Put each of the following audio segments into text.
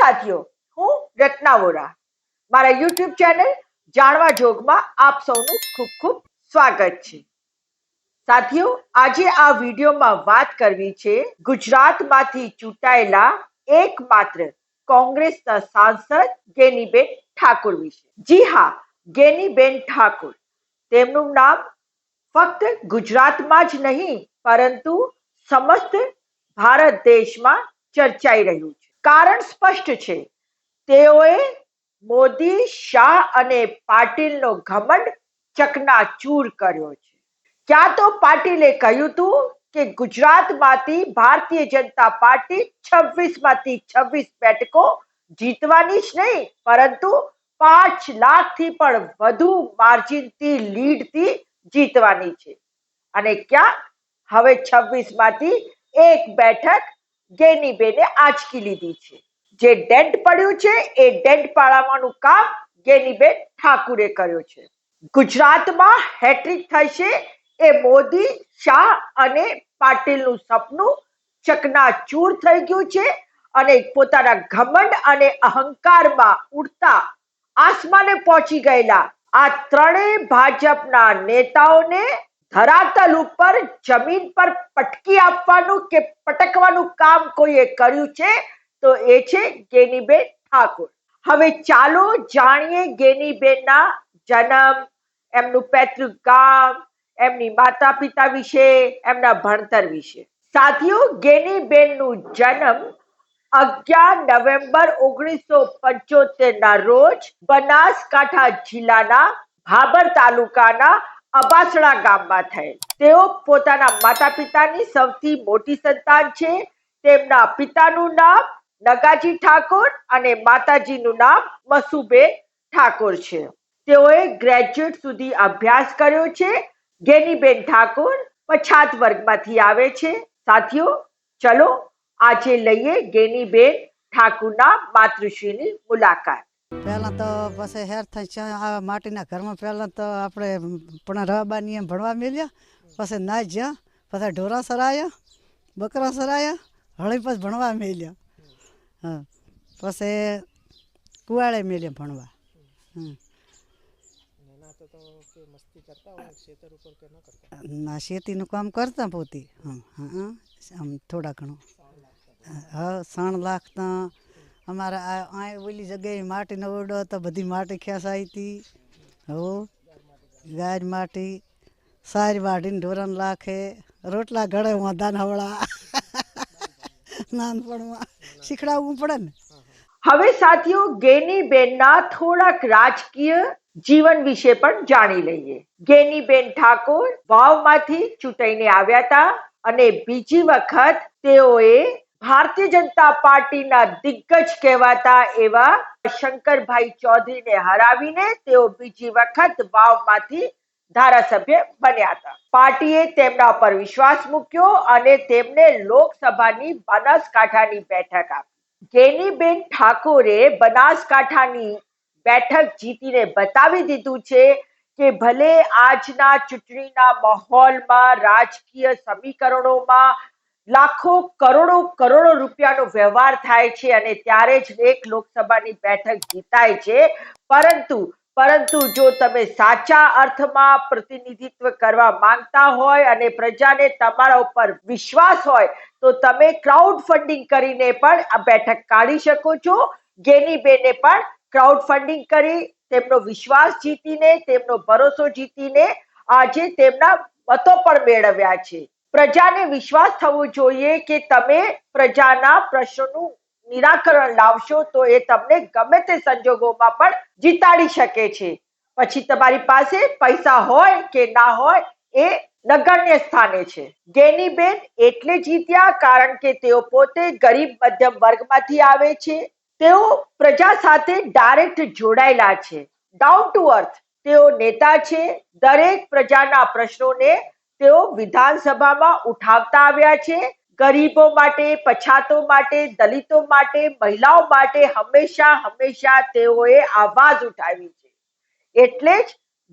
સાથીઓ, હું રત્ના વોરા. મારા યુટ્યુબ ચેનલ જાણવા જોગમાં આપ સૌનું ખૂબ ખૂબ સ્વાગત છે. સાથીઓ, આજે આ વિડીયોમાં વાત કરવી છે ગુજરાતમાંથી ચૂંટાયેલા એકમાત્ર કોંગ્રેસના સાંસદ ગેનીબેન ઠાકોર વિશે. જી હા, ગેનીબેન ઠાકોર. તેમનું નામ ફક્ત ગુજરાતમાં જ નહીં પરંતુ સમસ્ત ભારત દેશમાં ચર્ચાઈ રહ્યું છે. કારણ સ્પષ્ટ છે. તેઓએ મોદી, શાહ અને પાટીલનો ઘમંડ ચકનાચૂર કર્યો છે. ક્યાં તો પાટીલે કહ્યું હતું કે ગુજરાતમાંથી ભારતીય જનતા પાર્ટી 26 માંથી 26 બેઠકો જીતવાની જ નહીં પરંતુ 5 લાખથી પણ વધુ માર્જિનથી લીડથી જીતવાની છે. અને ક્યાં હવે 26 માંથી એક બેઠક ગેનીબેને આંચકી લીધી છે. જે ડેન્ટ પડ્યું છે એ ડેન્ટ પાડવાનું કામ ગેનીબેન ઠાકોરે કર્યો છે. ગુજરાતમાં હેટ્રિક થશે એ મોદી, શાહ અને પાટીલનું સપનું ચકનાચૂર થઈ ગયું છે અને પોતાના ઘમંડ અને અહંકારમાં ઉડતા આસમાને પહોંચી ગયેલા આ ત્રણેય ભાજપના નેતાઓને ધરાતલ ઉપર જમીન પર પટકી આપવાનું કે પટકવાનું કામ કોઈએ કર્યું છે તો એ છે ગેનીબેન ઠાકોર. હવે ચાલો જાણીએ ગેનીબેનના જન્મ, એમનું પૈતૃક ગામ, એમની માતા પિતા વિશે, એમના ભણતર વિશે. સાથીઓ, ગેનીબેનનું જન્મ 11 નવેમ્બર 1975 ના રોજ બનાસકાંઠા જિલ્લાના ભાબર તાલુકાના અબાસણા ગામમાં થયેલ. તેઓ પોતાના માતા પિતાની સૌથી મોટી સંતાન છે. તેમના પિતાનું નામ નગાજી ઠાકોર અને માતાજીનું નામ મસુબેન ઠાકોર છે. તેઓએ ગ્રેજ્યુએટ સુધી અભ્યાસ કર્યો છે. ગેનીબેન ઠાકોર પછાત વર્ગમાંથી આવે છે. સાથીઓ, ચલો આજે લઈએ ગેનીબેન ઠાકોરના માતૃશ્રીની મુલાકાત. પહેલાં તો પછી હેર થઈ માટીના ઘરમાં પહેલાં તો આપણે પણ રબાની એમ ભણવા મળ્યા, પછી ના જ્યાં, પછી ઢોરા સરાયા, બકરા સરાયા, હળી પછી ભણવા મળ્યા. હા, પછી કુવાડે મળ્યા ભણવા. ના, શેતીનું કામ કરતા પોતે. હા, આમ થોડા ઘણું. હા, 3 લાખના અમારે આ ઓલી જગ્યાએ માટીનો ઓરડો હતો, બધી માટી ખેંચાઈ હતી. હો, ગાય માટી સારી વાઢીને ઢોરણ લાખે, રોટલા ઘડે વાંધા હવળા નાનપણમાં શીખડાવવું પડે ને. હવે સાથીઓ, ગેનીબેનના થોડાક રાજકીય જીવન વિશે પણ જાણી લઈએ. ગેનીબેન ઠાકોર વાવમાંથી ચૂંટાઈને આવ્યા હતા અને બીજી વખત તેઓએ ભારતીય જનતા પાર્ટીના દિગ્ગજ કહેવાતા એવા શંકરભાઈ ચૌધરીને હરાવીને તેઓ બીજી વખત વાવમાંથી ધારાસભ્ય બન્યા હતા. પાર્ટીએ તેમના પર વિશ્વાસ મૂક્યો અને તેમને લોકસભાની બનાસકાંઠાની બેઠક આપી. ગેનીબેન ઠાકોરે બનાસકાંઠાની બેઠક જીતીને બતાવી દીધું છે કે ભલે આજના ચૂંટણીના માહોલમાં, રાજકીય સમીકરણોમાં લાખો કરોડો રૂપિયાનો વ્યવહાર થાય છે અને ત્યારે જ એક લોકસભાની બેઠક જીતાય છે. પરંતુ જો તમે સાચા અર્થમાં પ્રતિનિધિત્વ કરવા માંગતા હોય અને પ્રજાને તમારા ઉપર વિશ્વાસ હોય તો તમે ક્રાઉડ ફંડિંગ કરીને પણ આ બેઠક કાઢી શકો છો. ગેનીબેને પણ ક્રાઉડ ફંડિંગ કરી તેમનો વિશ્વાસ જીતીને, તેમનો ભરોસો જીતીને આજે તેમના મતો પણ મેળવ્યા છે. પ્રજાને વિશ્વાસ થવો જોઈએ કે તમે પ્રજાના પ્રશ્નોનું નિરાકરણ લાવશો તો એ તમને ગમે તે સંજોગોમાં પણ જીતાડી શકે છે. પછી તમારી પાસે પૈસા હોય કે ના હોય એ નગણ્ય સ્થાને છે. ગેનીબેન એટલે જીત્યા કારણ કે તેઓ પોતે ગરીબ મધ્યમ વર્ગમાંથી આવે છે. તેઓ પ્રજા સાથે ડાયરેક્ટ જોડાયેલા છે. ડાઉન ટુ અર્થ તેઓ નેતા છે. દરેક પ્રજાના પ્રશ્નોને તેઓ વિધાનસભામાં ઉઠાવતા આવ્યા છે. ગરીબો માટે, પછાતો માટે, દલિતો માટે, મહિલાઓ માટે હંમેશા તેઓએ આવાજ ઉઠાવી છે. એટલે જ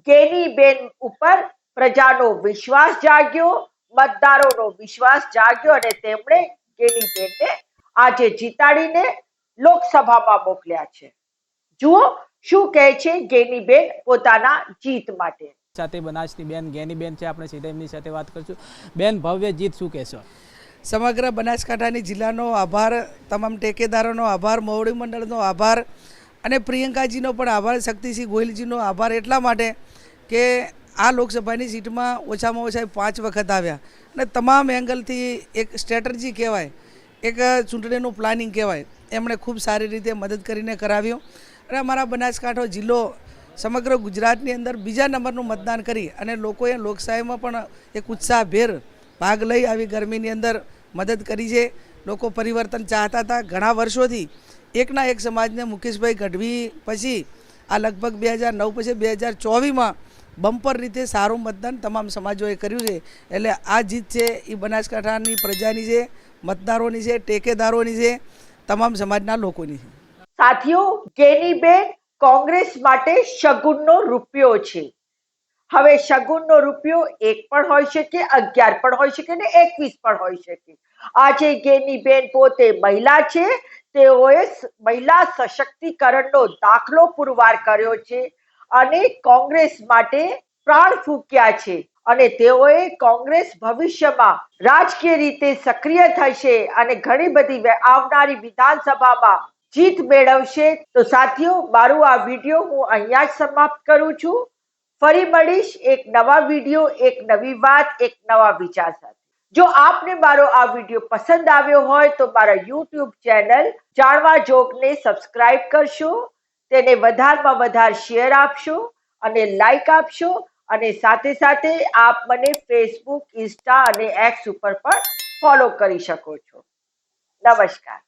ગેનીબેન ઉપર પ્રજાનો વિશ્વાસ જાગ્યો, મતદારોનો વિશ્વાસ જાગ્યો અને તેમણે ગેનીબેનને આજે જીતાડીને લોકસભામાં મોકલ્યા છે. જુઓ શું કહે છે ગેનીબેન પોતાના જીત માટે. સાથે બનાસની બેન ગેનીબેન છે, આપણે સીધા એમની સાથે વાત કરશું. બેન, ભવ્ય જીત શું કહેશો? સમગ્ર બનાસકાંઠાની જિલ્લાનો આભાર, તમામ ટેકેદારોનો આભાર, મોવડી મંડળનો આભાર અને પ્રિયંકાજીનો પણ આભાર, શક્તિસિંહ ગોહિલજીનો આભાર એટલા માટે કે આ લોકસભાની સીટમાં ઓછામાં ઓછા 5 વખત આવ્યા અને તમામ એંગલથી એક સ્ટ્રેટર્જી કહેવાય, એક ચૂંટણીનું પ્લાનિંગ કહેવાય, એમણે ખૂબ સારી રીતે મદદ કરીને કરાવ્યું અને અમારા બનાસકાંઠો જિલ્લો સમગ્ર ગુજરાતની અંદર બીજા નંબરનું મતદાન કરી અને લોકોએ લોકશાહીમાં પણ એક ઉત્સાહભેર ભાગ લઈ આવી ગરમીની અંદર મદદ કરી છે. લોકો પરિવર્તન ચાહતા હતા ઘણા વર્ષોથી. એકના એક સમાજને મુકેશભાઈ ગઢવી પછી આ લગભગ 2009 પછી 2024માં બમ્પર રીતે સારું મતદાન તમામ સમાજોએ કર્યું છે. એટલે આ જીત છે એ બનાસકાંઠાની પ્રજાની છે, મતદારોની છે, ટેકેદારોની છે, તમામ સમાજના લોકોની છે. સાથીઓ, ગેનીબેન કોંગ્રેસ માટે શગુનનો રૂપિયો છે. હવે શગુનનો રૂપિયો 1 પણ હોઈ શકે, 11 પણ હોઈ શકે ને 21 પણ હોઈ શકે. આજે ગેનીબેન પોતે મહિલા છે, તેઓએ મહિલા સશક્તિકરણનો દાખલો પુરવાર કર્યો છે અને કોંગ્રેસ માટે પ્રાણ ફૂંક્યા છે અને તેઓએ કોંગ્રેસ ભવિષ્યમાં રાજકીય રીતે સક્રિય થશે અને ઘણી બધી આવનારી વિધાનસભામાં જીત મેળવશે. તો સાથીઓ, મારું આ વિડીયો હું અહીંયા જ સમાપ્ત કરું છું. ફરી મળીશ એક નવા વિડીયો, એક નવી વાત, એક નવા વિચાર સાથે. જો આપને મારો આ વિડીયો પસંદ આવ્યો હોય તો મારા YouTube ચેનલ જાણવા જોગને સબસ્ક્રાઇબ કરશો, તેને વધારમાં વધારે શેર આપશો અને લાઈક આપશો અને સાથે સાથે આપ મને Facebook, Insta અને X ઉપર પણ ફોલો કરી શકો છો. નમસ્કાર.